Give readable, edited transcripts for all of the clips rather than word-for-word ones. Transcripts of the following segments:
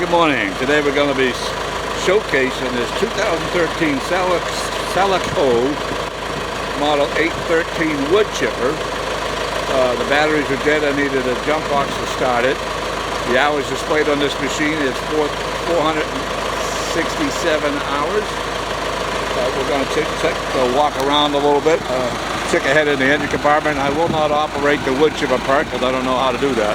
good morning. Today we're going to be showcasing this 2013 SAISCO Model 813 wood chipper. The batteries are dead. I needed a jump box to start it. The hours displayed on this machine is 467 hours. We're going to walk around a little bit, check ahead in the engine compartment. I will not operate the wood chipper part because I don't know how to do that.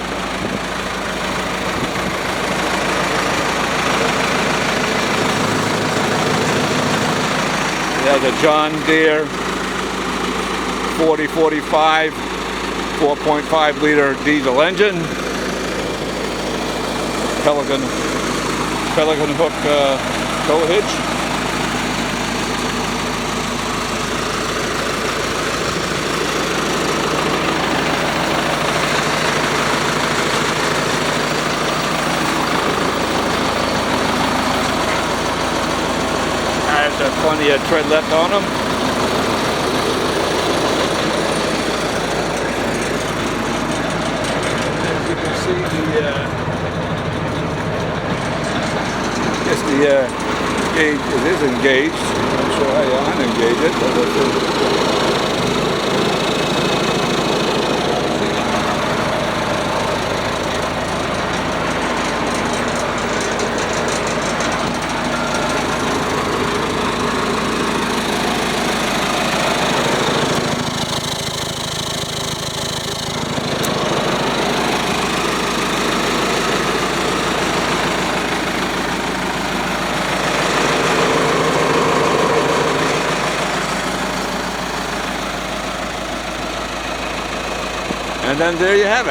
It has a John Deere 4045 4.5 liter diesel engine, Pelican hook tow hitch. There's plenty of tread left on them. As you can see, the gauge is engaged. I'm not sure how you unengage it, but and then there you have it.